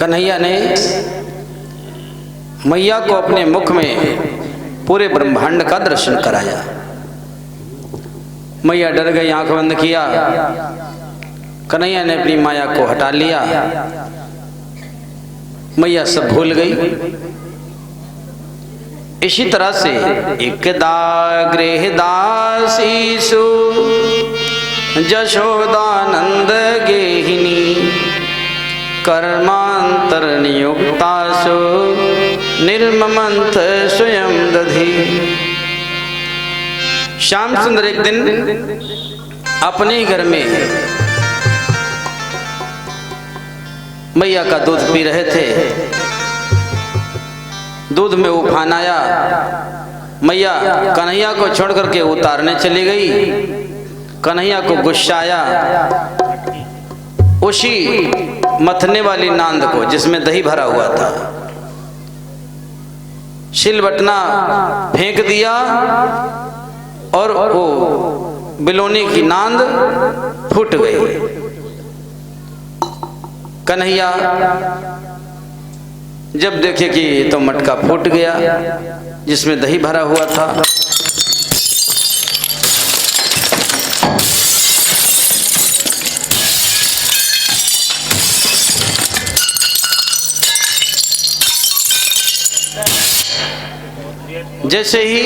कन्हैया ने मैया को अपने मुख में पूरे ब्रह्मांड का दर्शन कराया। मैया डर गई, आंख बंद किया। कन्हैया ने अपनी माया को हटा लिया। मैया सब भूल गई। इसी तरह से एकदा गृहदासीसु जशोदानंद गेहिनी कर्मांतर नियुक्तासु निर्ममंथ स्वयं दधी। श्याम सुंदर एक दिन अपने ही घर में मैया का दूध पी रहे थे। दूध में उफान आया। मैया कन्हैया को छोड़ करके उतारने चली गई। कन्हैया को गुस्सा आया। उसी मथने वाली नांद को जिसमें दही भरा हुआ था सिलबटना फेंक दिया और वो बिलोनी की नांद फूट गई। कन्हैया जब देखे कि तो मटका फूट गया जिसमें दही भरा हुआ था। जैसे ही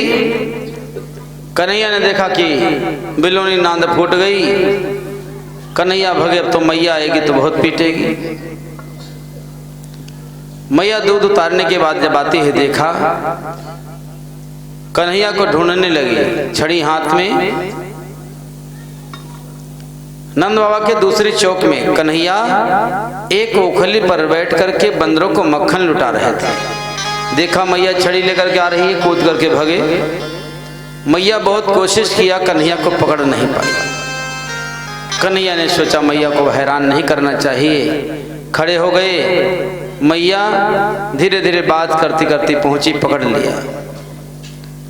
कन्हैया ने देखा कि बिलोनी नांद फूट गई, कन्हैया भगे, अब तो मैया आएगी तो बहुत पीटेगी। मैया दूध उतारने के बाद जब आती है देखा, कन्हैया को ढूंढने लगी छड़ी हाथ में। नंद बाबा के दूसरी चौक में कन्हैया एक ओखली पर बैठ करके बंदरों को मक्खन लुटा रहे थे। देखा मैया छड़ी लेकर के आ रही है, कूद करके भगे। मैया बहुत कोशिश किया, कन्हैया को पकड़ नहीं पाई। कन्हैया ने सोचा मैया को हैरान नहीं करना चाहिए, खड़े हो गए। मैया धीरे धीरे बात करती करती पहुंची, पकड़ लिया।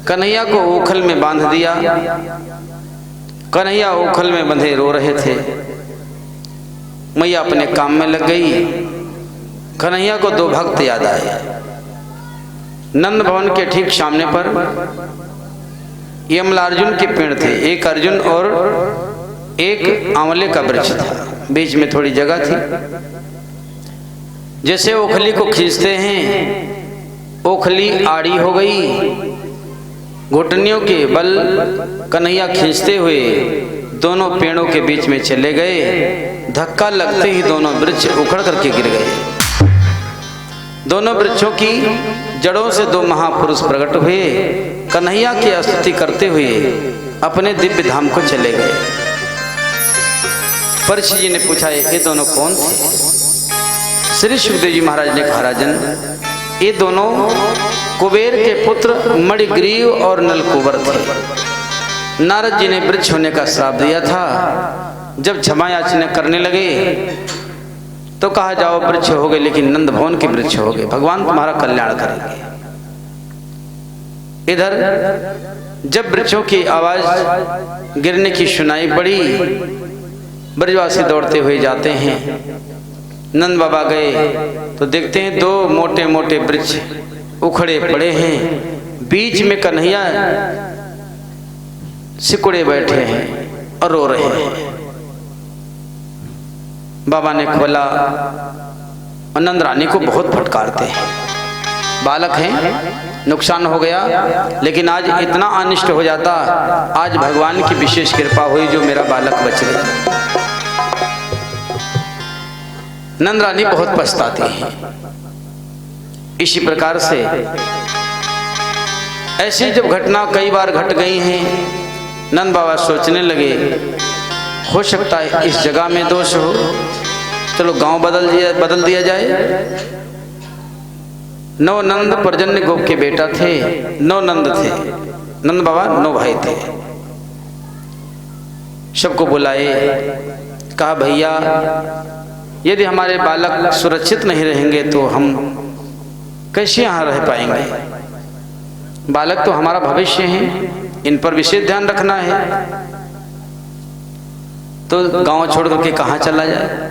कन्हैया को ओखल में बांध दिया। कन्हैया ओखल में बंधे रो रहे थे। मैया अपने काम में लग गई। कन्हैया को दो भक्त याद आए। नंद भवन के ठीक सामने पर यमलार्जुन के पेड़ थे, एक अर्जुन और एक आंवले का वृक्ष था, बीच में थोड़ी जगह थी। जैसे ओखली को खींचते हैं, ओखली आड़ी हो गई। घुटनियों के बल कन्हैया खींचते हुए दोनों पेड़ों के बीच में चले गए। धक्का लगते ही दोनों वृक्ष उखड़ करके गिर गए। दोनों वृक्षों की जड़ों से दो महापुरुष प्रकट हुए। कन्हैया की स्तुति करते हुए अपने दिव्य धाम को चले गए। परीक्षित जी ने पूछा, ये दोनों कौन थे? श्री सुखदेव जी महाराज ने कहा, राजन, ये दोनों कुबेर के पुत्र मणिग्रीव और नलकुबर थे। नारद जी ने वृक्ष होने का श्राप दिया था। जब क्षमा याचना करने लगे तो कहा, जाओ वृक्ष हो गए, लेकिन नंद भवन के वृक्ष हो गए, भगवान तुम्हारा कल्याण करेंगे। इधर जब वृक्षों की आवाज गिरने की सुनाई पड़ी, ब्रजवासी दौड़ते हुए जाते हैं। नंद बाबा गए तो देखते हैं दो मोटे मोटे वृक्ष उखड़े पड़े हैं। बीच में कन्हैया सिकुड़े बैठे हैं और रो रहे हैं। बाबा ने खोला और नंद रानी को बहुत फटकारते हैं। बालक हैं, नुकसान हो गया, लेकिन आज इतना अनिष्ट हो जाता। आज भगवान की विशेष कृपा हुई जो मेरा बालक बच गया। नंद रानी बहुत पछताती है। इसी प्रकार से ऐसी जब घटना कई बार घट गई हैं, नंद बाबा सोचने लगे, हो सकता है इस जगह में दोष हो, चलो गांव बदल दिया जाए। नौ नंद पर्जन्य गोप के बेटा थे, 9 नंद थे। नंद बाबा 9 भाई थे। सबको बुलाए, कहा, भैया यदि हमारे बालक सुरक्षित नहीं रहेंगे तो हम कैसे यहाँ रह पाएंगे? बालक तो हमारा भविष्य है, इन पर विशेष ध्यान रखना है। तो गांव छोड़ करके कहाँ चला जाए?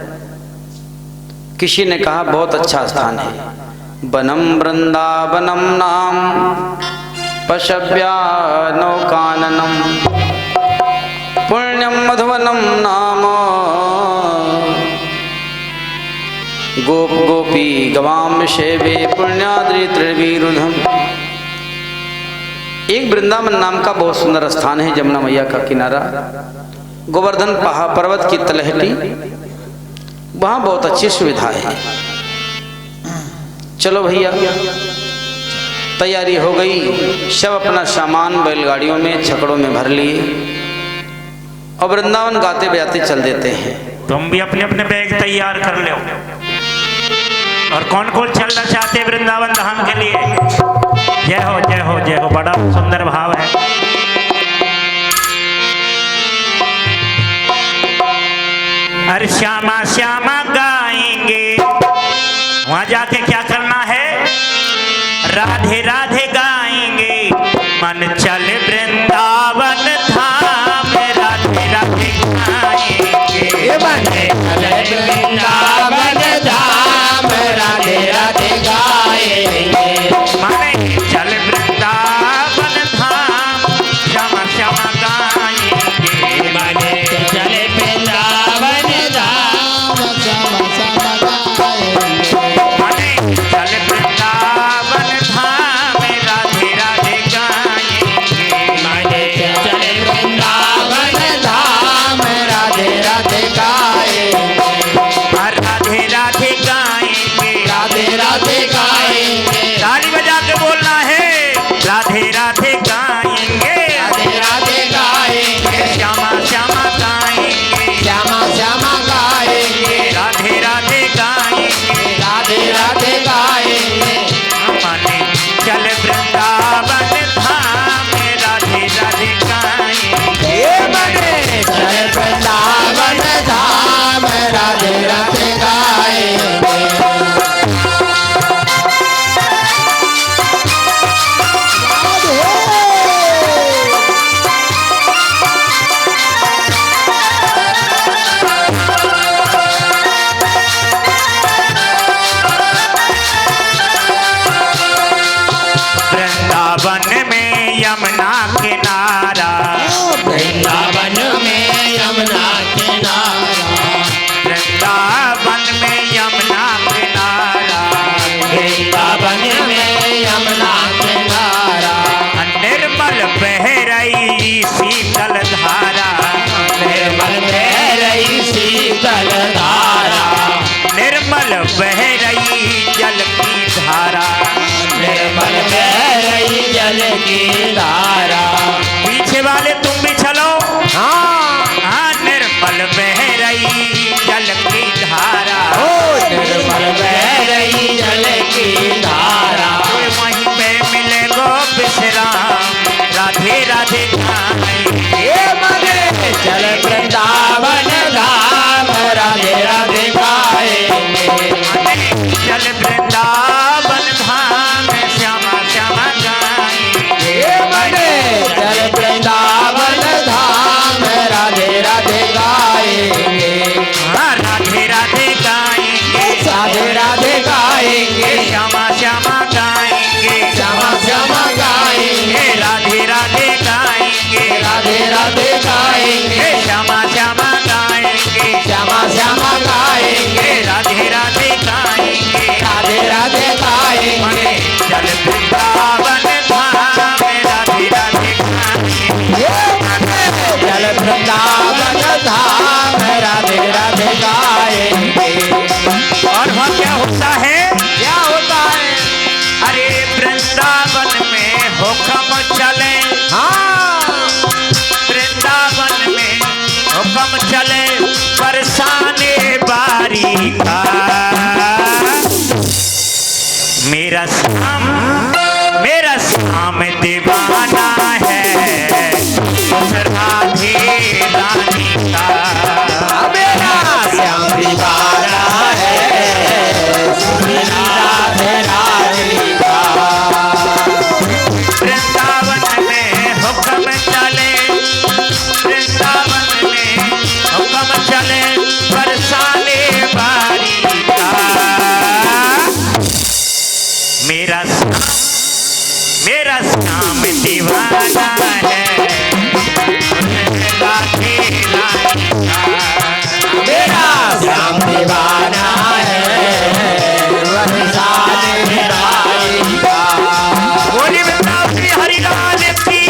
किसी ने कहा बहुत अच्छा स्थान है, वनम वृंदावनम नाम पशव्यानौकाननम पुण्यम मधुवनम नाम गोप गोपी गवाम शेवे पुण्याद्रि त्रिवीरुधम। एक वृंदावन नाम का बहुत सुंदर स्थान है, जमुना मैया का किनारा, गोवर्धन पर्वत की तलहटी, वहाँ बहुत अच्छी सुविधा है। चलो भैया, तैयारी हो गई, सब अपना सामान बैलगाड़ियों में छकड़ों में भर लिए और वृंदावन गाते बजाते चल देते हैं। तुम भी अपने अपने बैग तैयार कर लो। और कौन कौन चलना चाहते वृंदावन धाम के लिए? जय हो जय हो जय हो, बड़ा सुंदर भाव है। अरे श्यामा श्यामा गाएंगे, वहां जाके क्या करना है? राधे राधे गाएंगे, मन चल वृंदावन धाम, राधे राधे गाएंगे, मन चल वृंदावन धाम, राधे राधे गाएंगे, मन चल वृंदावन धाम, श्यामा श्यामा गाएंगे, मन चल वृंदावन धाम, श्यामा श्यामा गाएंगे, मन चल वृंदावन धाम, राधे राधे गाएंगे, मन चल वृंदावन धाम, राधे राधे गाएंगे, राधे राधे गाएंगे, राधे राधे गाएंगे, ताली बजा के बोलना है, राधे राधे गाएंगे, राधे राधे गाएंगे, श्यामा श्यामा गाएंगे, श्यामा श्यामा गाएंगे, राधे राधे गाएंगे, राधे राधे गाएंगे, मन चल वृंदावन धाम, राधे राधे गाएंगे, मन चल वृंदावन धाम, राधे राधे गाएंगे। वृंदावन में यमुना किनारा, वृंदावन में यमुना किनारा, वृंदावन में यमुना किनारा, वृंदावन में यमुना किनारा, निर्मल बह रही शीतल धारा, निर्मल बह रही शीतल धारा, निर्मल बह रही जल की धारा, निर्मल बह रही जल की धारा, पीछे वाले तुम भी चलो, हाँ निर्मल बह रही जल की धारा, निर्मल बह रही जल की धारा, वहीं पे मिले गोप विश्राम, राधे राधे गाएंगे, मने चल वृंदावन धाम, राधे राधे गाएंगे, चल वृंदावन धाम, श्यामा श्यामा गाएंगे, मने चल वृंदावन धाम, राधे राधे गाएंगे, हाँ राधे राधे गाएंगे, राधे राधे गाएंगे, श्यामा श्यामा गाएंगे, श्यामा श्यामा गाएंगे, राधे राधे गाएंगे, राधे राधे गाएंगे, श्यामा श्यामा गाएंगे, श्यामा श्यामा गाएंगे, राधे राधे गाएंगे, राधे राधे गाएंगे, चल वृंदावन धाम, राधे राधे गाएंगे, चल वृंदावन धाम, राधे राधे गाएंगे। और वहाँ क्या होता है? क्या होता है? अरे वृंदावन में हुक्म चले, हाँ वृंदावन में हुक्म चले, बरसाने बारी का, मेरा शाम दीवाना है, उस राधे रानी का, मेरा श्याम दीवाना है, राधे रानी का, वृंदावन में हुक्म चले, वृंदावन में हुक्म चले, बरसाने बारी का, दीवाना है मेरा श्याम दीवाना है बोली वृंदावन श्री हरिलाल की।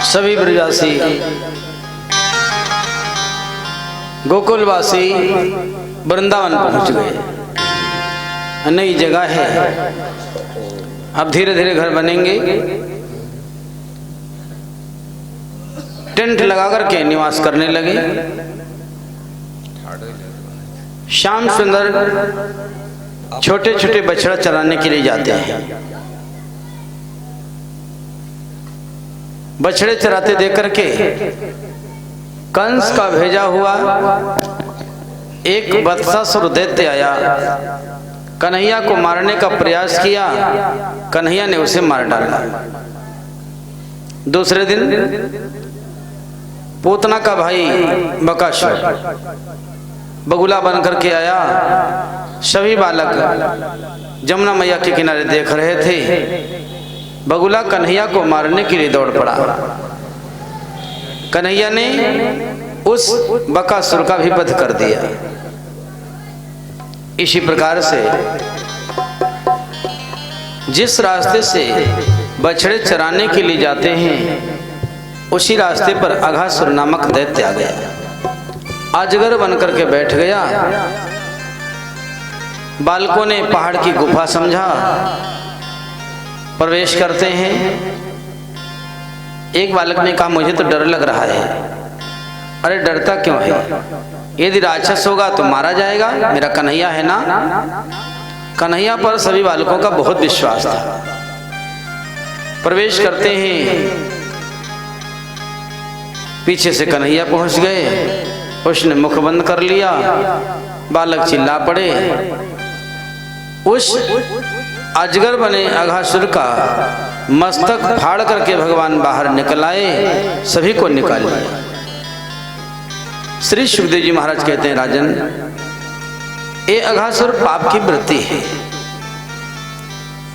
सभी ब्रजवासी गोकुलवासी वृंदावन पहुंच गए। नई जगह है, अब धीरे धीरे घर बनेंगे। टेंट लगा करके निवास करने लगे। श्याम सुंदर छोटे छोटे बछड़ा चराने के लिए जाते हैं। बछड़े चराते देख करके कंस का भेजा हुआ एक वत्सासुर दैत्य आया, कन्हैया को मारने का प्रयास किया। कन्हैया ने उसे मार डाला। दूसरे दिन पूतना का भाई बकासुर बगुला बन करके आया। सभी बालक जमुना मैया के किनारे देख रहे थे। बगुला कन्हैया को मारने के लिए दौड़ पड़ा। कन्हैया ने उस बकासुर का भी वध कर दिया। इसी प्रकार से जिस रास्ते से बछड़े चराने के लिए जाते हैं, उसी रास्ते पर अघासुर नामक दैत्य आ गया। अजगर बनकर के बैठ गया। बालकों ने पहाड़ की गुफा समझा। प्रवेश करते हैं। एक बालक ने कहा, मुझे तो डर लग रहा है। अरे डरता क्यों है? यदि राक्षस होगा तो मारा जाएगा, मेरा कन्हैया है ना। कन्हैया पर सभी बालकों का बहुत विश्वास था। प्रवेश करते हैं। पीछे से कन्हैया पहुंच गए। उसने मुख बंद कर लिया। बालक चिल्ला पड़े। उस अजगर बने अघासुर का मस्तक फाड़ करके भगवान बाहर निकल आए। सभी को निकाल लिया। श्री सुखदेव जी महाराज कहते हैं, राजन, ये अघासुर पाप की वृत्ति है।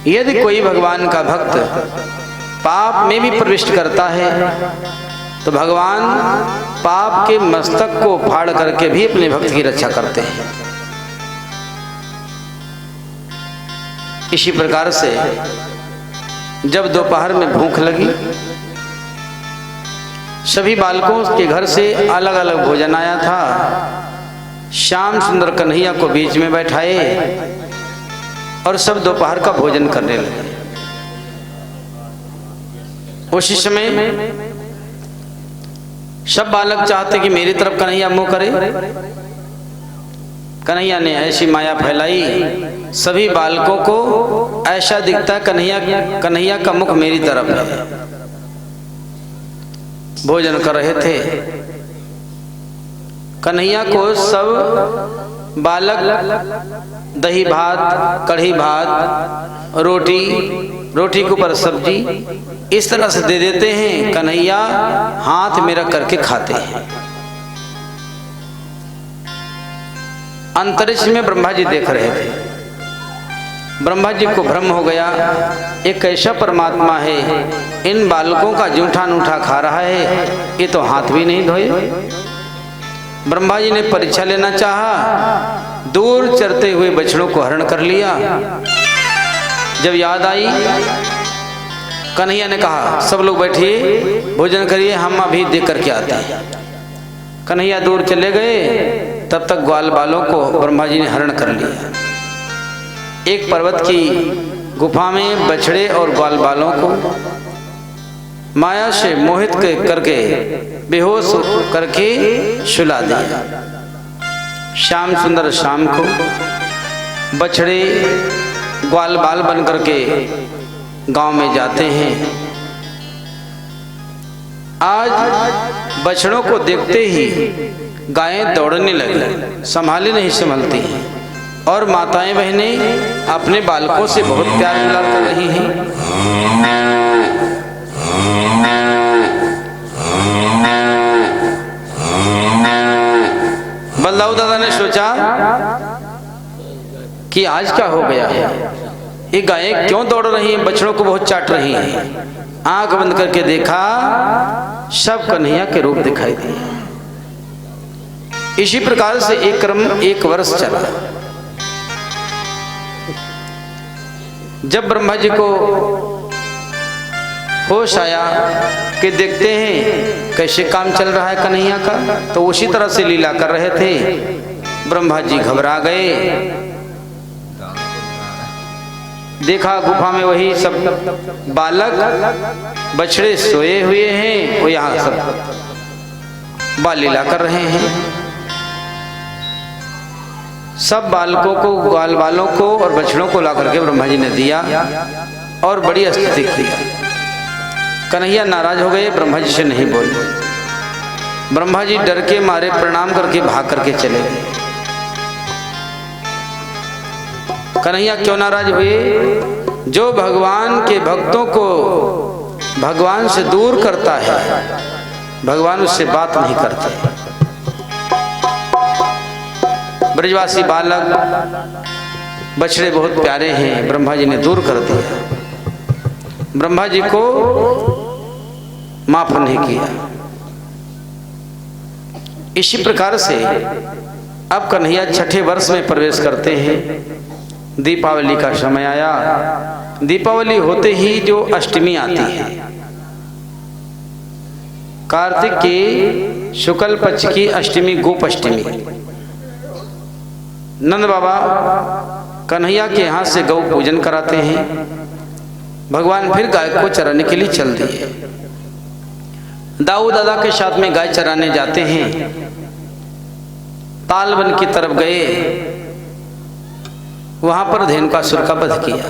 यदि कोई भगवान का भक्त पाप में भी प्रविष्ट करता है तो भगवान पाप के मस्तक को फाड़ करके भी अपने भक्त की रक्षा करते हैं। इसी प्रकार से जब दोपहर में भूख लगी, सभी बालकों के घर से अलग अलग भोजन आया था। श्याम सुंदर कन्हैया को बीच में बैठाए और सब दोपहर का भोजन करने लगे। उसी समय सब बालक चाहते कि मेरी तरफ कन्हैया मुंह करे। कन्हैया ने ऐसी माया फैलाई, सभी बालकों को ऐसा दिखता कन्हैया का मुख मेरी तरफ है। भोजन कर रहे थे। कन्हैया को सब बालक दही भात, कढ़ी भात, रोटी के ऊपर सब्जी इस तरह से दे देते हैं। कन्हैया हाथ में रख करके खाते हैं। अंतरिक्ष में ब्रह्मा जी देख रहे थे। ब्रह्मा जी को भ्रम हो गया, एक ऐसा परमात्मा है, इन बालकों का जूठा नूठा खा रहा है, ये तो हाथ भी नहीं धोए। ब्रह्मा जी ने परीक्षा लेना चाहा, दूर चरते हुए बछड़ों को हरण कर लिया। जब याद आई, कन्हैया ने कहा, सब लोग बैठिए, भोजन करिए, हम अभी देख करके आते हैं। कन्हैया दूर चले गए। तब तक ग्वाल बालों को ब्रह्मा जी ने हरण कर लिया। एक पर्वत की गुफा में बछड़े और ग्वाल बालों को माया से मोहित करके बेहोश करके सुला दिया। श्याम सुंदर शाम को बछड़े ग्वाल बाल बन करके गांव में जाते हैं। आज बछड़ों को देखते ही गायें दौड़ने लगी, संभाली नहीं संभलती हैं, और माताएं बहनें अपने बालकों से बहुत प्यार दुलार कर रही हैं। बलदाऊ दादा ने सोचा कि आज क्या हो गया है। ये गायें क्यों दौड़ रही हैं, बछड़ों को बहुत चाट रही हैं। आंख बंद करके देखा, सब कन्हैया के रूप दिखाई दिए। इसी प्रकार से एक क्रम 1 वर्ष चला। जब ब्रह्मा जी को होश आया कि देखते हैं कैसे काम चल रहा है कन्हैया का, तो उसी तरह से लीला कर रहे थे। ब्रह्मा जी घबरा गए, देखा गुफा में वही सब बालक बछड़े सोए हुए हैं, वो यहाँ सब बाल लीला कर रहे हैं। सब बालकों को, ग्वाल बालों को और बछड़ों को ला करके ब्रह्मा जी ने दिया और बड़ी स्तुति की। कन्हैया नाराज हो गए, ब्रह्मा जी से नहीं बोले। ब्रह्मा जी डर के मारे प्रणाम करके भाग करके चले गए। कन्हैया क्यों नाराज हुए? जो भगवान के भक्तों को भगवान से दूर करता है, भगवान उससे बात नहीं करते। ब्रजवासी बालक बछड़े बहुत प्यारे हैं, ब्रह्मा जी ने दूर कर दिया। ब्रह्मा जी को माफ नहीं किया। इसी प्रकार से अब कन्हैया 6ठे वर्ष में प्रवेश करते हैं। दीपावली का समय आया। दीपावली होते ही जो अष्टमी आती है, कार्तिक की शुक्ल पक्ष की अष्टमी, गोप अष्टमी, नंद बाबा कन्हैया के यहाँ से गौ पूजन कराते हैं। भगवान फिर गाय को चराने के लिए चल दिए। दाऊ दादा के साथ में गाय चराने जाते हैं। तालवन की तरफ गए, वहां पर धेनुकासुर का वध किया।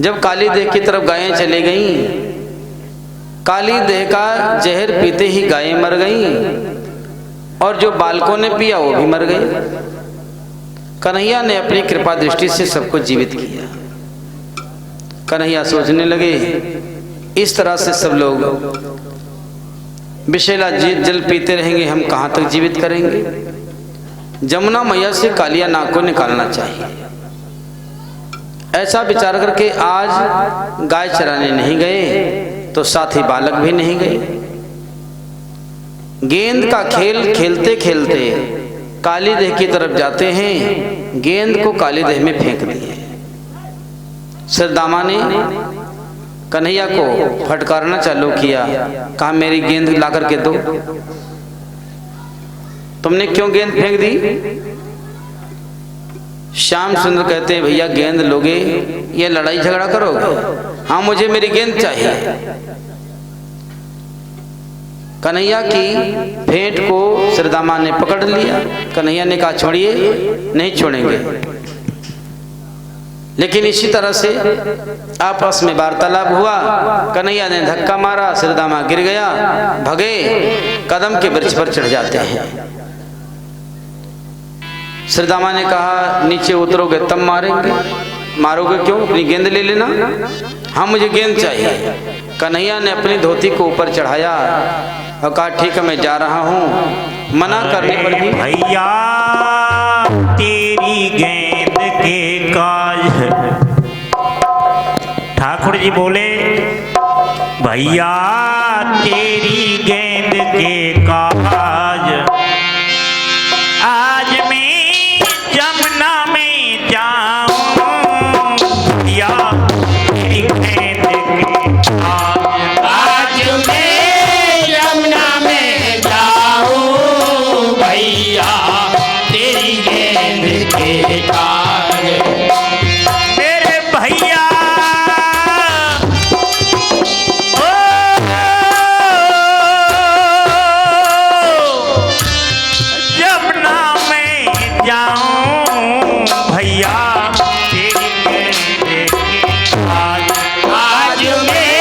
जब काली देह की तरफ गायें चली गईं, काली देह का जहर पीते ही गायें मर गईं और जो बालकों ने पिया वो भी मर गए। कन्हैया ने अपनी कृपा दृष्टि से सबको जीवित किया। कन्हैया सोचने लगे, इस तरह से सब लोग विषैला जल पीते रहेंगे, हम कहाँ तक जीवित करेंगे? जमुना मैया से कालिया नाग को निकालना चाहिए। ऐसा विचार करके आज गाय चराने नहीं गए तो साथी बालक भी नहीं गए। गेंद का खेल खेलते खेलते काली देह की तरफ जाते हैं, गेंद को काली देह में फेंक दिए। सरदामा ने कन्हैया को फटकारना चालू किया, कहा मेरी गेंद ला करके दो। तुमने क्यों गेंद फेंक दी? श्याम सुंदर कहते हैं, भैया गेंद लोगे ये लड़ाई झगड़ा करोगे? हाँ, मुझे मेरी गेंद चाहिए। कन्हैया की फेंट को सरदामा ने पकड़ लिया। कन्हैया ने कहा छोड़िए, नहीं छोड़ेंगे। लेकिन इसी तरह से आपस में वार्तालाप हुआ। कन्हैया ने धक्का मारा, सरदामा गिर गया। भगे, कदम के वृक्ष पर चढ़ जाते हैं। सरदामा ने कहा नीचे उतरोगे तब मारेंगे। मारोगे क्यों? अपनी गेंद ले लेना। हाँ, मुझे गेंद चाहिए। कन्हैया ने अपनी धोती को ऊपर चढ़ाया और कहा ठीक है, मैं जा रहा हूँ। मना करने पर भी भैया तेरी गेंद के काज। ठाकुर जी बोले, भैया तेरी गेंद के काज, आज मैं जमुना में जाऊं। भैया तेरी गेंद के काज, आज मैं यमुना में जाऊं। भैया तेरी गेंद के काज, मेरे भैया ओ जमुना में जाऊं। भैया तेरी गेंद के काज, आज मैं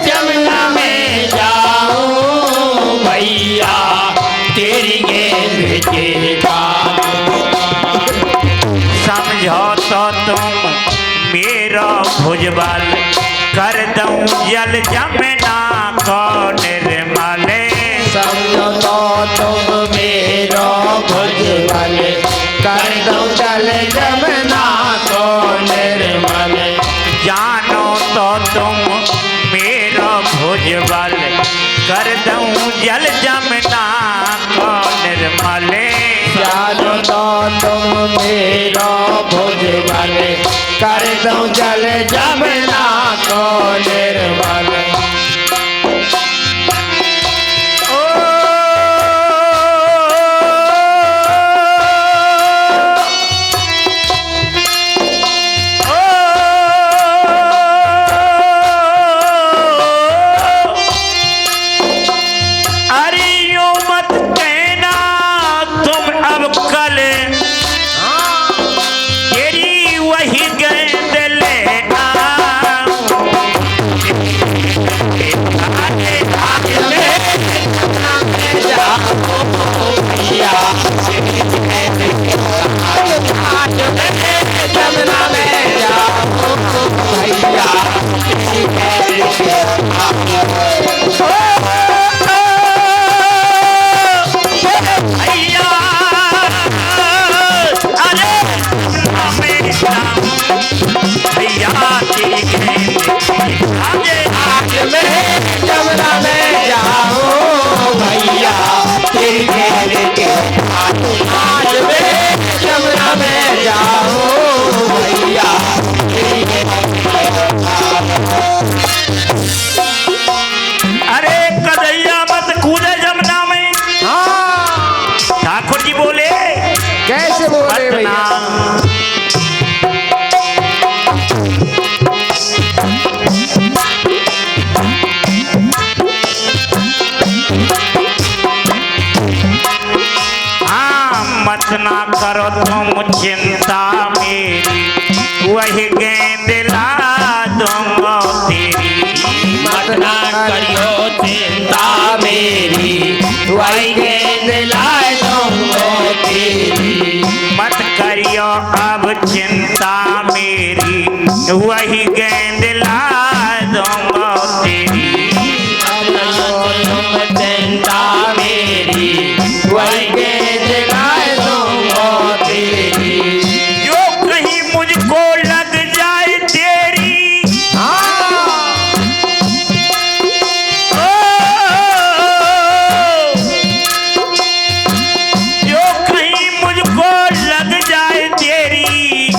यमुना में जाऊं। भैया तेरी गेंद के काज, समझो तो तुम मेरा भुजबल, कर दूं जल जमुना को निर्मल। समझो तो तुम मेरो भुजबल, कर दो जल जमुना को जानो तो तुम मेरो भुजबल कर दूं जल जमुना को निर्मल। अरे कन्हैया मत कूदे जमुना में। ठाकुर जी बोले कैसे बोले भैया? मत ना करो तुम चिंता मेरी, वही गेंद ला दूंगा तेरी। मत ना करियो चिंता मेरी, वही गेंद ला दूंगा तेरी। मत करियो अब चिंता मेरी, वही गेंद ला दूंगा तेरी। तुम चिंता मेरी, वही गेंद ला दूंगा तेरी। जो कहीं मुझको लग जाए तेरी, जो कहीं मुझको लग जाए तेरी,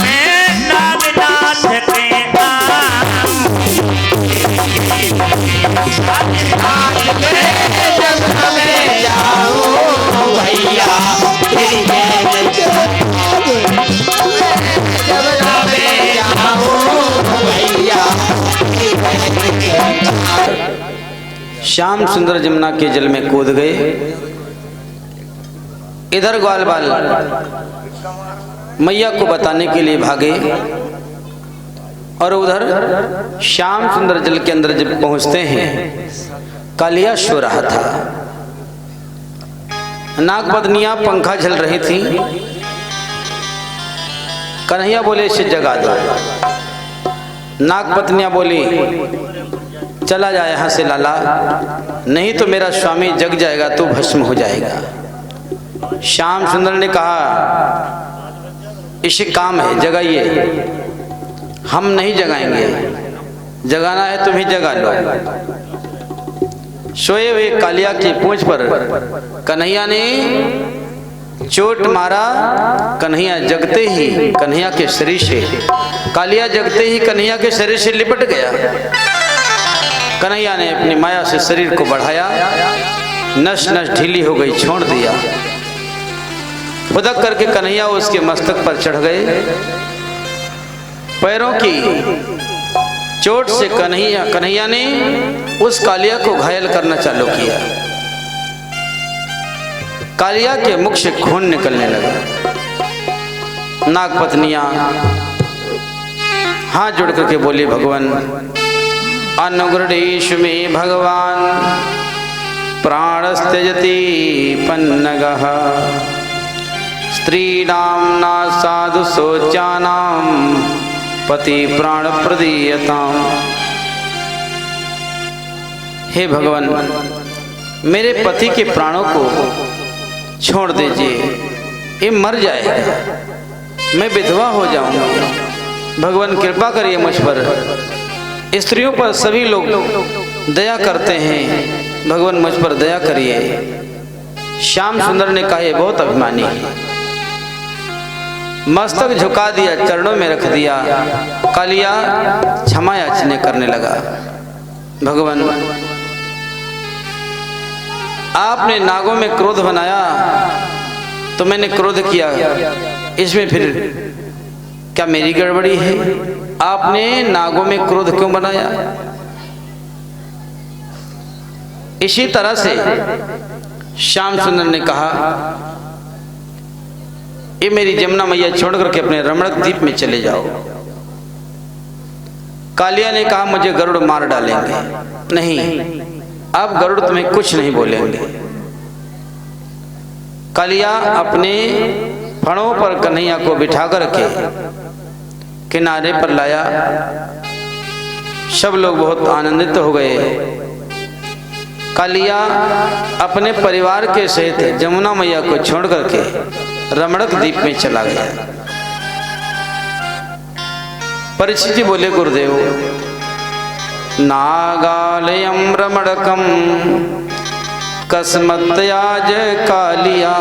मैं नागनाथ के जमुना में जाऊं भैया तेरी गेंद जमुना में जाऊं भैया। श्याम सुंदर जमुना के जल में कूद गए। इधर ग्वाल बाल मैया को बताने के लिए भागे और उधर श्याम सुंदर जल के अंदर जब पहुंचते हैं, कालिया सो रहा था। नागपत्नियां पंखा झल रही थी। कन्हैया बोले इसे जगा दो। नागपत्नियां बोली चला जा यहाँ से लाला, नहीं तो मेरा स्वामी जग जाएगा तो भस्म हो जाएगा। श्याम सुंदर ने कहा इसे काम है, जगाइए। हम नहीं जगाएंगे, जगाना है तुम्हें जगा लो। सोए हुए कालिया की पूंछ पर कन्हैया ने चोट मारा। कन्हैया जगते ही कन्हैया के शरीर से, कालिया जगते ही कन्हैया के शरीर से लिपट गया। कन्हैया ने अपनी माया से शरीर को बढ़ाया, नस नस ढीली हो गई, छोड़ दिया। खुदक करके कन्हैया उसके मस्तक पर चढ़ गए। पैरों की चोट से कन्हैया ने उस कालिया को घायल करना चालू किया। कालिया के मुख से खून निकलने लगा। नागपत्नियां हाथ जोड़ करके बोली भगवान अनुगृहीष में भगवान प्राणस्त्यजति पन्नगः स्त्रीणां ना साधु शोचानां पति प्राण प्रदीयताम। हे भगवान मेरे पति के प्राणों को छोड़ दीजिए, ये मर जाएगा, मैं विधवा हो जाऊंगी। भगवान कृपा करिए मुझ पर। स्त्रियों पर सभी लोग दया करते हैं, भगवान मुझ पर दया करिए। श्याम सुंदर ने कहा, ये बहुत अभिमानी है। मस्तक झुका दिया, चरणों में रख दिया। कालिया क्षमा याचना करने लगा, भगवान आपने नागों में क्रोध बनाया तो मैंने क्रोध किया, इसमें फिर क्या मेरी गड़बड़ी है? आपने नागों में क्रोध क्यों बनाया? इसी तरह से श्याम सुंदर ने कहा, ये मेरी जमुना मैया छोड़ करके अपने रमणक द्वीप में चले जाओ। कालिया ने कहा, मुझे गरुड़ मार डालेंगे। नहीं, अब गरुड़ तुम्हें कुछ नहीं बोलेंगे। कालिया अपने फणों पर कन्हैया को बिठा करके किनारे पर लाया। सब लोग बहुत आनंदित हो गए। कालिया अपने परिवार के सहित जमुना मैया को छोड़ करके रमणक द्वीप में चला गया। परीक्षित जी बोले, गुरुदेव नागालयम रमणकम कस्मत्याज कालिया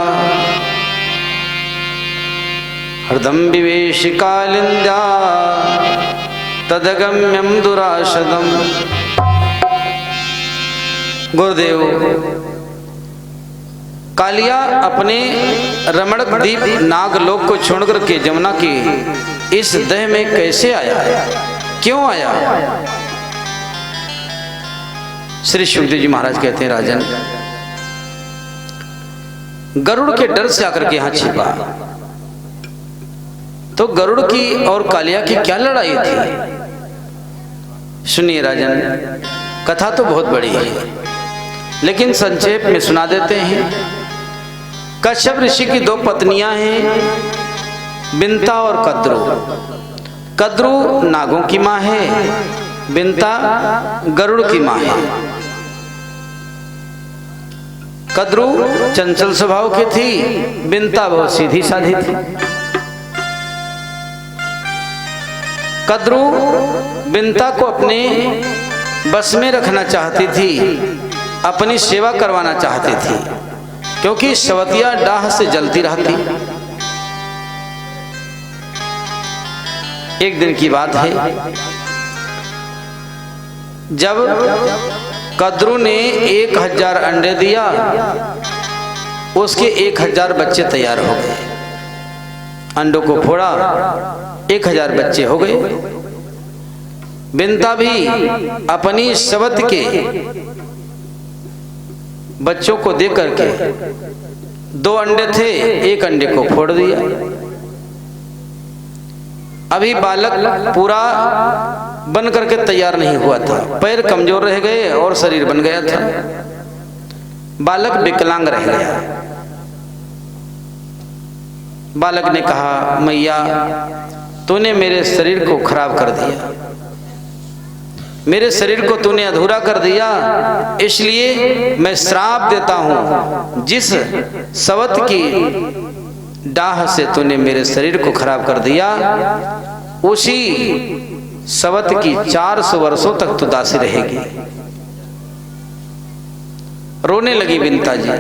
हृदम विवेश कालिंद्या तदगम्यम दुराशदम। गुरुदेव, कालिया अपने रमणक द्वीप नागलोक को छोड़कर के जमुना की इस देह में कैसे आया, क्यों आया? श्री सुखदेव जी महाराज कहते हैं, राजन गरुड़ के डर से आकर के यहां छिपा। तो गरुड़ की और कालिया की क्या लड़ाई थी? सुनिए राजन, कथा तो बहुत बड़ी है, लेकिन संक्षेप में सुना देते हैं। कश्यप ऋषि की दो पत्नियां हैं, बिंता और कद्रू। कद्रू नागों की मां है, बिंता गरुड़ की मां है। कद्रू चंचल स्वभाव की थी, बिंता बहुत सीधी साधी थी। कद्रू बिंता को अपने बस में रखना चाहती थी, अपनी सेवा करवाना चाहती थी, क्योंकि सवतिया डाह से जलती रहती। एक दिन की बात है, जब कद्रू ने 1000 अंडे दिया, उसके 1000 बच्चे तैयार हो गए। अंडों को फोड़ा, 1000 बच्चे हो गए। बिंता भी अपनी सवत के बच्चों को दे करके 2 अंडे थे, 1 अंडे को फोड़ दिया। अभी बालक पूरा बन करके तैयार नहीं हुआ था, पैर कमजोर रह गए और शरीर बन गया था। बालक विकलांग रह गया। बालक ने कहा, मैया तूने मेरे शरीर को खराब कर दिया, मेरे शरीर को तूने अधूरा कर दिया, इसलिए मैं श्राप देता हूं। जिस सवत की डाह से तूने मेरे शरीर को खराब कर दिया, उसी सवत की 400 वर्षों तक तू दासी रहेगी। रोने लगी बिंता जी,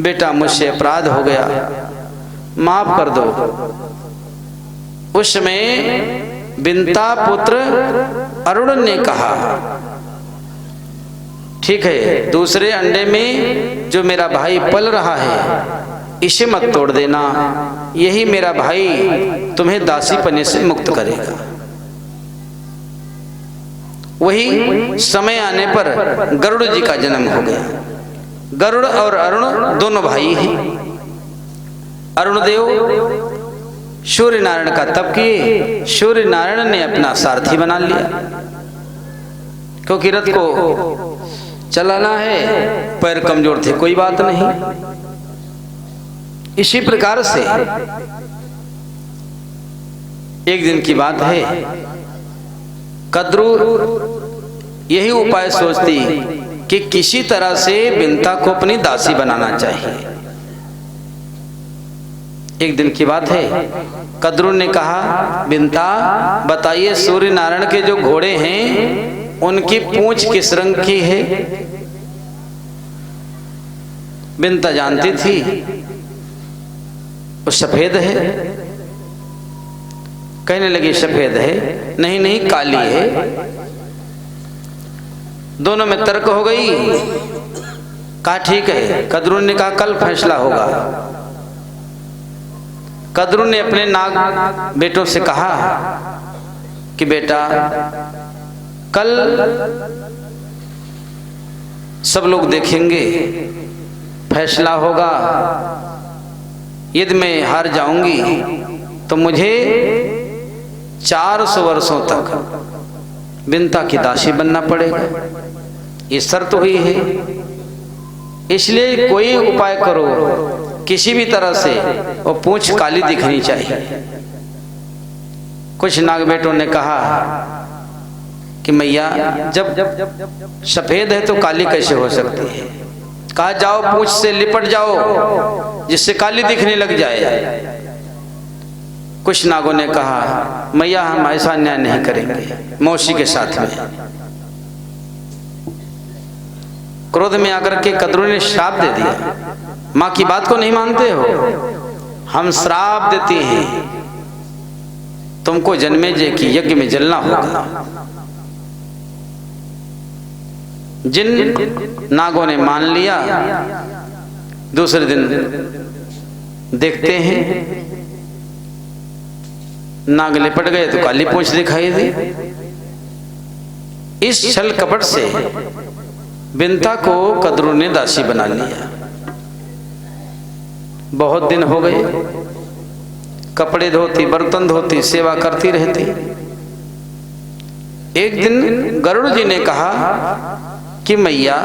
बेटा मुझसे अपराध हो गया, माफ कर दो। उस समय बिंता पुत्र अरुण ने कहा, ठीक है, दूसरे अंडे में जो मेरा भाई पल रहा है, इसे मत तोड़ देना, यही मेरा भाई तुम्हें दासी पने से मुक्त करेगा। वही समय आने पर गरुड़ जी का जन्म हो गया। गरुड़ और अरुण दोनों भाई हैं। अरुण देव सूर्य नारायण का तप किए, सूर्य नारायण ने अपना सारथी बना लिया, क्योंकि रथ को चलाना है, पैर कमजोर थे, कोई बात नहीं। इसी प्रकार से एक दिन की बात है, कद्रू यही उपाय सोचती कि किसी तरह से बिंता को अपनी दासी बनाना चाहिए। एक दिन की बात है, कद्रू ने कहा, बिंता बताइए, सूर्य नारायण के जो घोड़े हैं उनकी पूंछ किस रंग की है? बिनता जानती थी वो सफेद है। कहने लगी सफेद है, नहीं नहीं काली है। दोनों में तर्क हो गई। कहा ठीक है। कद्रू ने कहा कल फैसला होगा। कद्रू ने अपने नाग बेटों से कहा कि बेटा कल सब लोग देखेंगे, फैसला होगा। यदि मैं हार जाऊंगी तो मुझे 400 वर्षों तक बिनता की दासी बनना पड़ेगा। ये शर्त हुई है। इसलिए कोई उपाय करो, किसी भी तरह से वो पूंछ काली दिखनी चाहिए। कुछ नाग बेटों ने कहा कि मैया जब सफेद है तो काली कैसे हो सकती है। कहा जाओ पूंछ से लिपट जाओ जिससे काली दिखने लग जाए। कुछ नागों ने कहा मैया हम ऐसा अन्याय नहीं करेंगे। मौसी के साथ में क्रोध में आकर के कद्रू ने श्राप दे दिया। माँ की बात को नहीं मानते हो, हम श्राप देते हैं, तुमको जन्मेजय की यज्ञ में जलना होगा। जिन नागों ने मान लिया, दूसरे दिन देखते हैं नाग लिपट गए तो काली पूंछ दिखाई दी। इस छल कपट से बिनता को कद्रू ने दासी बना लिया। बहुत दिन हो गए, कपड़े धोती, बर्तन धोती, सेवा करती रहती। एक दिन गरुड़ जी ने कहा कि मैया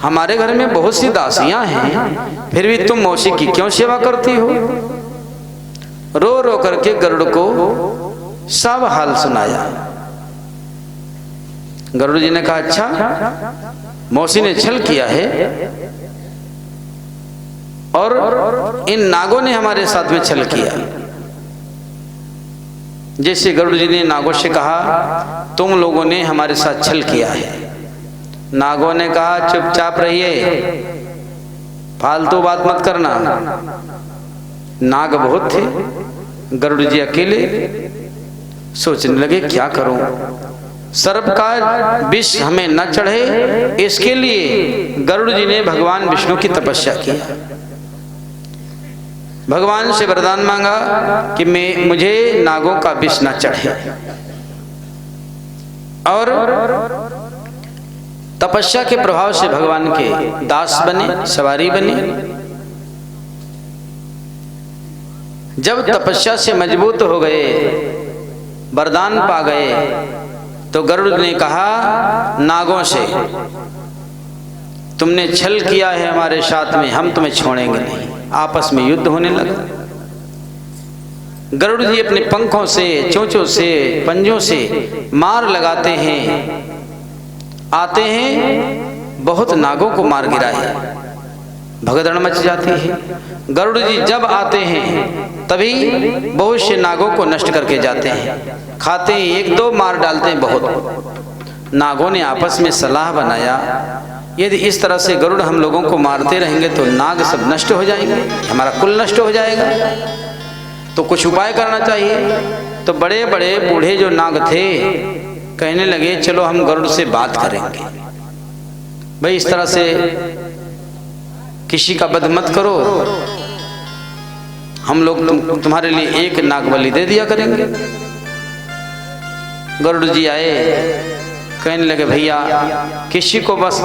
हमारे घर में बहुत सी दासियां हैं, फिर भी तुम मौसी की क्यों सेवा करती हो। रो रो करके गरुड़ को सब हाल सुनाया। गरुड़ जी ने कहा अच्छा, मौसी ने छल किया है और इन नागों ने हमारे साथ में छल किया। जैसे गरुड़ जी ने नागों से कहा तुम लोगों ने हमारे साथ छल किया है। नागों ने कहा चुपचाप रहिए, फालतू बात मत करना। नाग बहुत थे, गरुड़ जी अकेले सोचने लगे क्या करूं, सर्प का विष हमें न चढ़े, इसके लिए गरुड़ जी ने भगवान विष्णु की तपस्या की। भगवान से वरदान मांगा कि मुझे नागों का विष न चढ़े, और तपस्या के प्रभाव से भगवान के दास बने, सवारी बने। जब तपस्या से मजबूत हो गए, वरदान पा गए, तो गरुड़ ने कहा नागों से तुमने छल किया है हमारे साथ में, हम तुम्हें छोड़ेंगे नहीं। आपस में युद्ध होने लगा। गरुड़ जी अपने पंखों से, चोंचों से, पंजों से मार लगाते हैं, आते हैं, बहुत नागों को मार गिराए, भगदड़ मच जाती है। गरुड़ जी जब आते हैं तभी बहुत से नागों को नष्ट करके जाते हैं, खाते हैं एक दो, मार डालते हैं बहुत। नागों ने आपस में सलाह बनाया यदि इस तरह से गरुड़ हम लोगों को मारते रहेंगे तो नाग सब नष्ट हो जाएंगे, हमारा कुल नष्ट हो जाएगा, तो कुछ उपाय करना चाहिए। तो बड़े बड़े बूढ़े जो नाग थे कहने लगे चलो हम गरुड़ से बात करेंगे, भाई इस तरह से किसी का वध मत करो, हम लोग तुम्हारे लिए एक नाग बलि दे दिया करेंगे। गरुड़ जी आए, कहने लगे भैया किसी को बस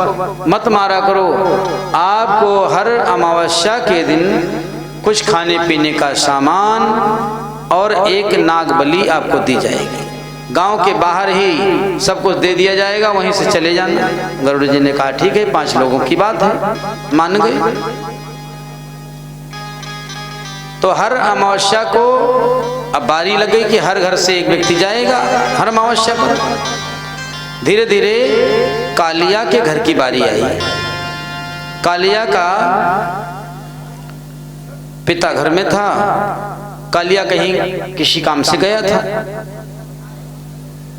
मत मारा करो, आपको हर अमावस्या के दिन कुछ खाने पीने का सामान और एक नाग बलि आपको दी जाएगी, गांव के बाहर ही सब कुछ दे दिया जाएगा, वहीं से चले जाना। गरुड़ जी ने कहा ठीक है, 5 लोगों की बात है, मान गए। तो हर अमावस्या को अब बारी लग गई कि हर घर से एक व्यक्ति जाएगा हर अमावस्या पर। धीरे धीरे कालिया के घर की बारी आई। कालिया का पिता घर में था, कालिया कहीं किसी काम से गया था।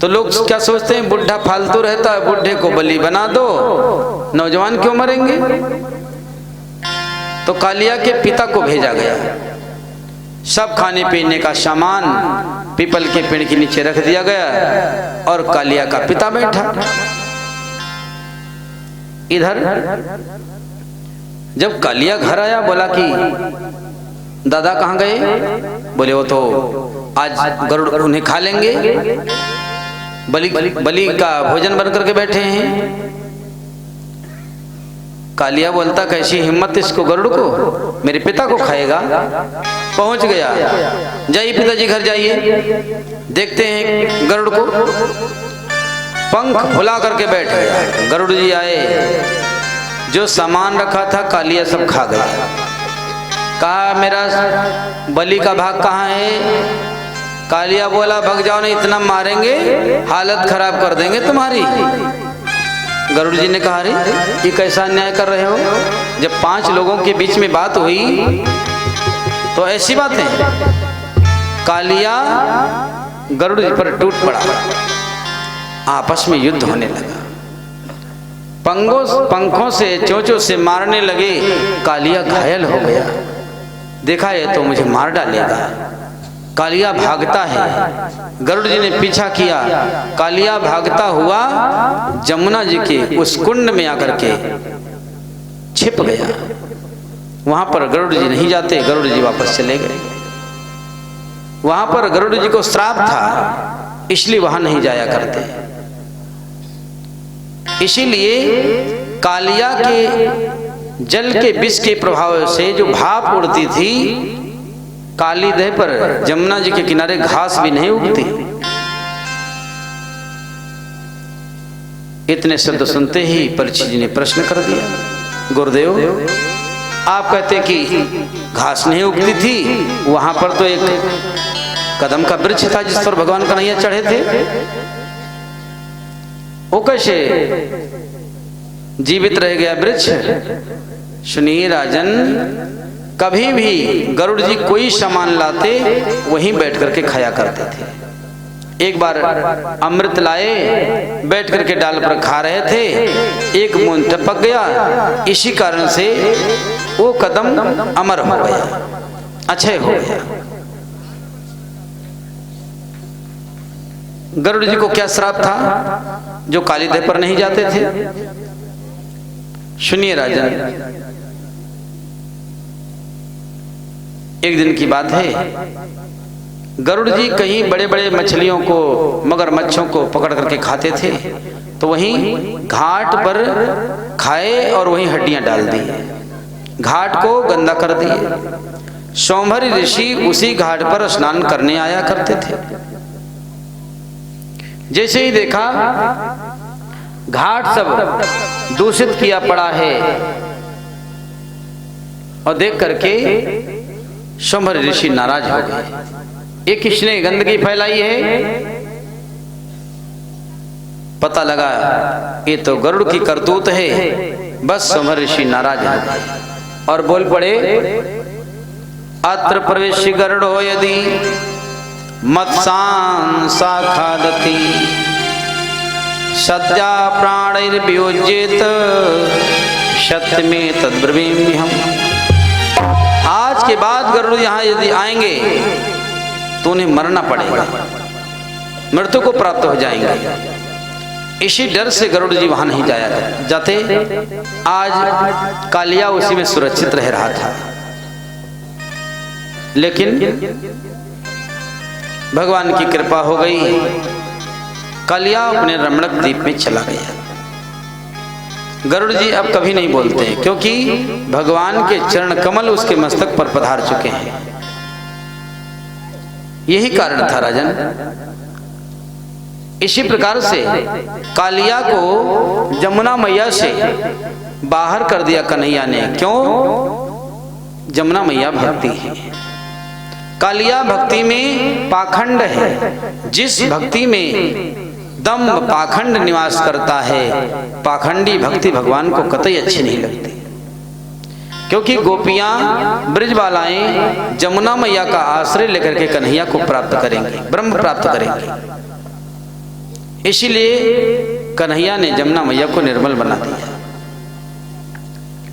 तो लोग क्या सोचते हैं, बुढ़ा फालतू रहता है, बुढ़े को बलि बना दो, नौजवान क्यों मरेंगे। तो कालिया के पिता को भेजा गया। सब खाने पीने का सामान पीपल के पेड़ के नीचे रख दिया गया और कालिया का पिता बैठा। इधर जब कालिया घर आया, बोला कि दादा कहाँ गए? बोले वो तो आज गरुड़ उन्हें खा लेंगे, बलि का भोजन बन करके बैठे हैं। कालिया बोलता कैसी हिम्मत इसको, गरुड़ को, मेरे पिता को खाएगा। पहुंच गया, जाइए पिताजी घर जाइए। देखते हैं गरुड़ को, पंख फुला करके बैठ गया। गरुड़ जी आए, जो सामान रखा था कालिया सब खा गया। कहा मेरा बलि का भाग कहाँ है? कालिया बोला भग जाओ, नहीं इतना मारेंगे हालत खराब कर देंगे तुम्हारी। गरुड़ जी ने कहा अरे ये कैसा अन्याय कर रहे हो? जब 5 लोगों के बीच में बात हुई तो ऐसी बातें। कालिया गरुड़ जी पर टूट पड़ा, आपस में युद्ध होने लगा। पंखों से चोंचों से मारने लगे। कालिया घायल हो गया, देखा ये तो मुझे मार डालेगा। कालिया भागता है, गरुड़ जी ने पीछा किया। कालिया भागता हुआ जमुना जी के उस कुंड में आकर के छिप गया। वहां पर गरुड़ जी नहीं जाते, गरुड़ जी वापस चले गए। वहां पर गरुड़ जी को श्राप था, इसलिए वहां नहीं जाया करते। इसीलिए कालिया के जल के विष के प्रभाव से जो भाप उड़ती थी, काली देह पर जमुना जी के किनारे घास भी नहीं उगती। इतने शब्द सुनते ही परीक्षित जी ने प्रश्न कर दिया, गुरुदेव आप कहते कि घास नहीं उगती थी, वहां पर तो एक कदम का वृक्ष था जिस पर भगवान कन्हैया चढ़े थे, वो कैसे जीवित रह गया वृक्ष? सुनिए राजन, कभी भी गरुड़ जी कोई सामान लाते वहीं बैठ करके खाया करते थे। एक बार अमृत लाए, बैठ करके डाल पर खा रहे थे, एक मुंह टपक गया, इसी कारण से वो कदम अमर हो गया, अक्षय हो गया। गरुड़ जी को क्या श्राप था जो काली देह पर नहीं जाते थे? सुनिए राजन, एक दिन की बात है, गरुड़ जी कहीं बड़े बड़े मछलियों को, मगरमच्छों को पकड़ करके खाते थे, तो वहीं घाट पर खाए और वहीं हड्डियां डाल दी, घाट को गंदा कर दिए। सोमहरि ऋषि उसी घाट पर स्नान करने आया करते थे। जैसे ही देखा घाट सब दूषित किया पड़ा है और देख करके सोमहरि ऋषि नाराज हो गए। ये किसने गंदगी फैलाई है? पता लगा ये तो गरुड़ की करतूत है। बस सोमहरि ऋषि नाराज हो गए और बोल पड़े, अत्र प्रवेश गरुड़ो यदि मत्सांसा खादति सद्या प्राणैर्वियोज्येत सत्य में तद्ब्रवीमि हम। आज के बाद गरुड़ यहाँ यदि आएंगे तो उन्हें मरना पड़ेगा, मृत्यु को प्राप्त हो जाएंगे। इसी डर से गरुड़ जी वहां नहीं जाते। आज कालिया उसी में सुरक्षित रह रहा था, लेकिन भगवान की कृपा हो गई, कालिया अपने रमणक द्वीप में चला गया। गरुड़ जी अब कभी नहीं बोलते, क्योंकि भगवान के चरण कमल उसके मस्तक पर पधार चुके हैं। यही कारण था राजन। इसी प्रकार से कालिया को जमुना मैया से बाहर कर दिया कन्हैया ने। क्यों? जमुना मैया भक्ति है, कालिया भक्ति में पाखंड है। जिस भक्ति में दम्भ पाखंड निवास करता है, पाखंडी भक्ति भगवान को कतई अच्छी नहीं लगती। क्योंकि गोपियां ब्रजबालाएं जमुना मैया का आश्रय लेकर के कन्हैया को प्राप्त करेंगे, ब्रह्म प्राप्त करेंगे। इसीलिए कन्हैया ने जमुना मैया को निर्मल बना दिया।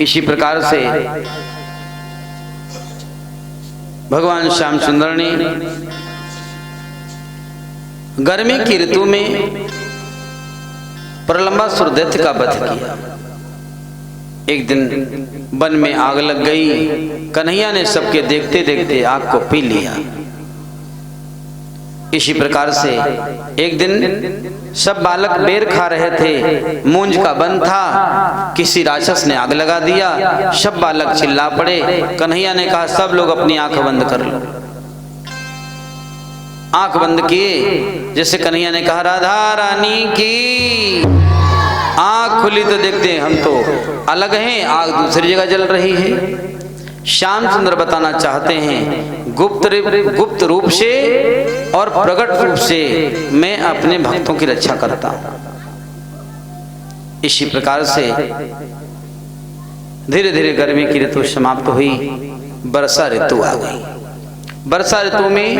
इसी प्रकार से भगवान श्याम सुंदर ने गर्मी की ऋतु में प्रलंबासुर दैत्य का वध किया। एक दिन वन में आग लग गई। कन्हैया ने सबके देखते देखते आग को पी लिया। इसी प्रकार से एक दिन सब बालक बेर खा रहे थे, मूंज का वन था, किसी राक्षस ने आग लगा दिया। सब बालक चिल्ला पड़े। कन्हैया ने कहा सब लोग अपनी आंख बंद कर लो। आंख बंद किए। जैसे कन्हैया ने कहा राधा रानी की, आंख खुली तो देखते हैं हम तो अलग हैं, आग दूसरी जगह जल रही है। श्याम सुंदर बताना चाहते हैं गुप्त रूप से और प्रकट रूप से मैं अपने भक्तों की रक्षा करता हूं। इसी प्रकार से धीरे धीरे गर्मी की ऋतु समाप्त हुई, वर्षा ऋतु आ गई। वर्षा ऋतु में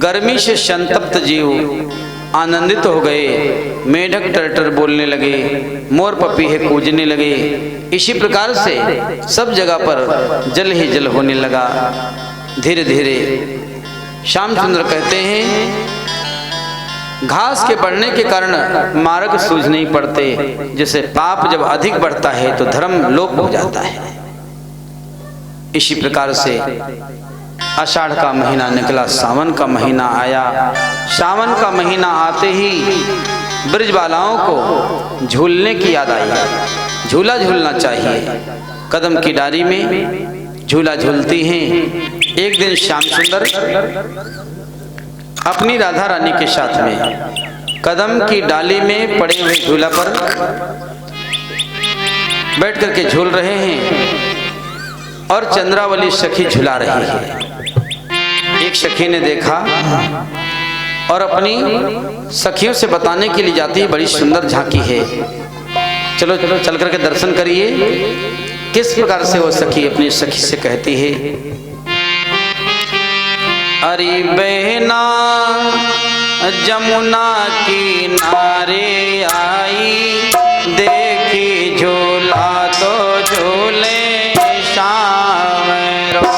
गर्मी से संतप्त जीव आनंदित हो गए। मेढक टरटर बोलने लगे, मोर पपीहे कूजने लगे। इसी प्रकार से सब जगह पर जल ही जल होने लगा। धीरे धीरे श्याम सुंदर कहते हैं घास के बढ़ने के कारण मार्ग सूझ नहीं पड़ते। जैसे पाप जब अधिक बढ़ता है तो धर्म लोप हो जाता है। इसी प्रकार से आषाढ़ का महीना निकला, सावन का महीना आया। सावन का महीना आते ही ब्रजबालाओं को झूलने की याद आई। झूला झूलना चाहिए। कदम की डाली में झूला झूलती हैं। एक दिन श्याम सुंदर अपनी राधा रानी के साथ में कदम की डाली में पड़े हुए झूला पर बैठ करके झूल रहे हैं और चंद्रावली सखी झुला रही है। एक सखी ने देखा और अपनी सखियों से बताने के लिए जाती है बड़ी सुंदर झांकी है, चलो चलो चल करके दर्शन करिए। किस प्रकार से वो सखी अपनी सखी से कहती है अरे बहना जमुना किनारे आई, देखी झूला तो झूले शाम रो।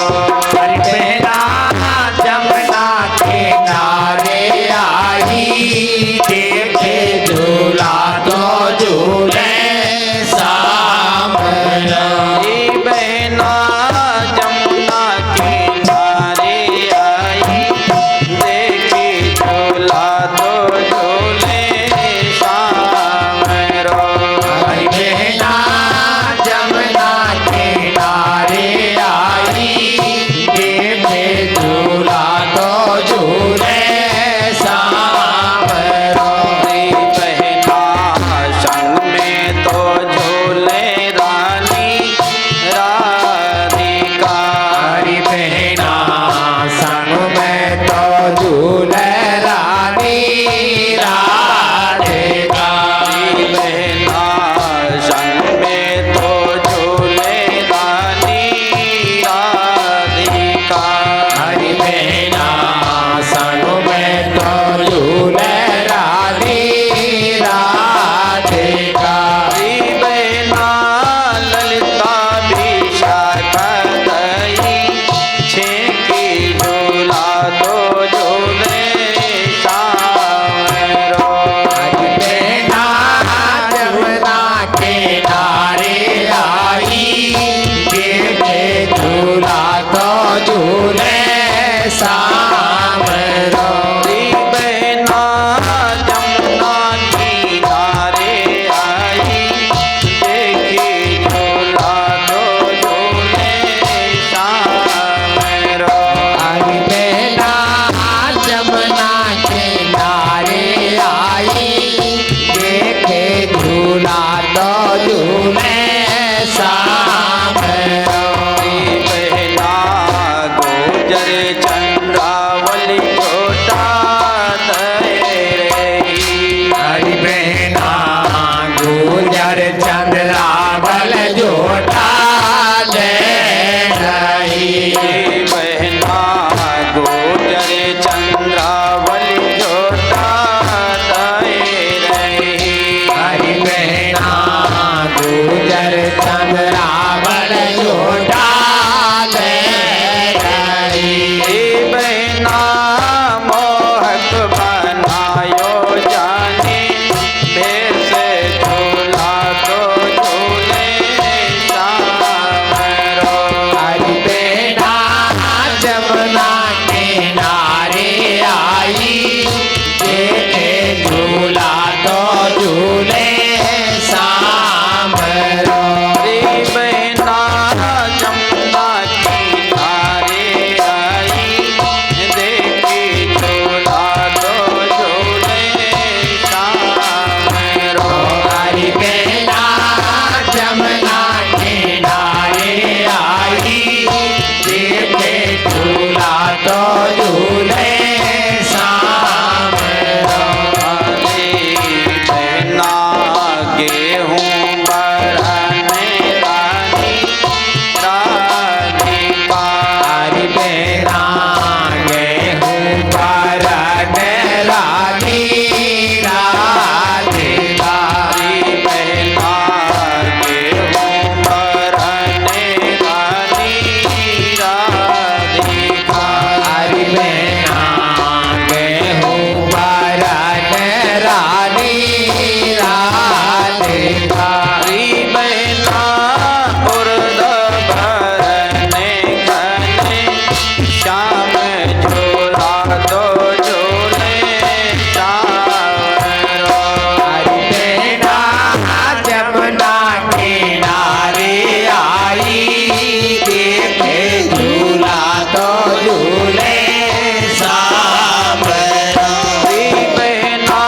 चंद्रावल जोटा दे रही। श्याम झूला तो झूले सावरो। हरि बहना जमुना किनारे आई, देखे झूला तो झूले सावरो। हरि बहना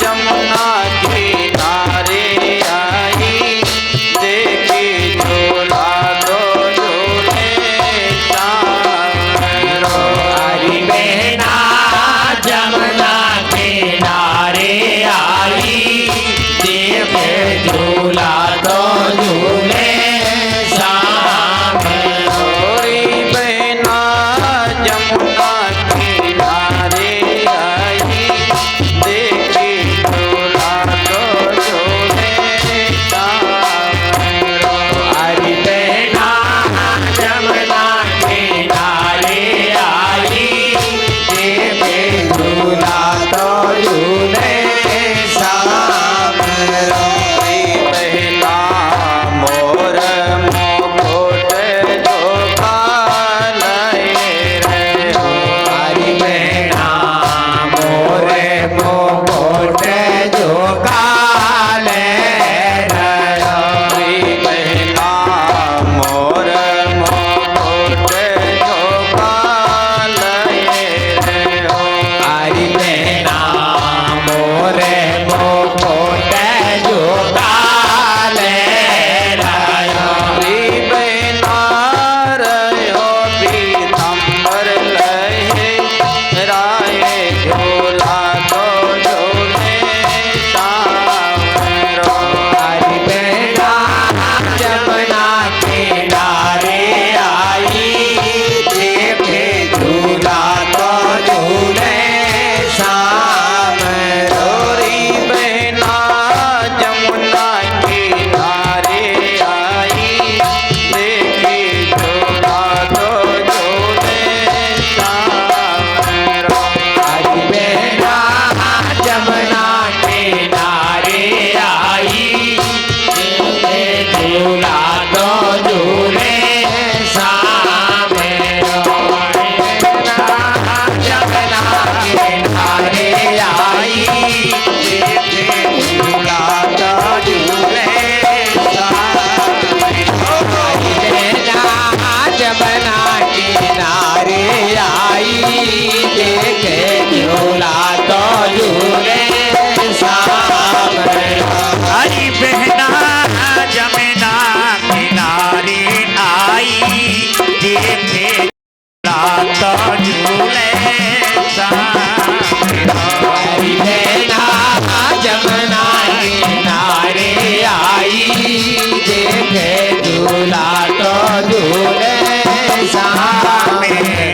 जमुना किनारे आई, देखी झूला तो झूले सावरो। हरि बहना जमुना किनारे आई, देखे झूला तो झूले सावरो। हरि बहना जमुना किनारे आई, देखी झूला तो झूले सावरो। हरि बहना जमुना किनारे आई, देखे झूला तो झूले सावरो। हरि बहना मोर मुकुट धोखा लए रे हो। हरि बहना मोरे मुकुट झुकाले रहो। हरि बहना मोर मुकुट धोखा लए रे हो। हरि बहना मोरे मुकुट झुकाले रहो। हरि बहना रहो पीताम्बर लहे, राय झूला तो झूले सावरो। हरि बहना जमुना किनारे आई, देखे झूला तो झूले सावरो। हरि बहना जमुना किनारे आई, देखी झूला तो झूले सावरो। हरि बहना जमुना किनारे आई, देखे झूला तो झूले सावरो। जमुना किनारे आई, देखे झूला तो झूले सावरो। हरि बहना जमुना किनारे आई, देखे झूला तो झूले सावरो। हरि बहना जमुना किनारे आई, देखे झूला तो झूले सावरो। हरि बहना जमुना किनारे आई, देखे झूला तो झूले सावरो।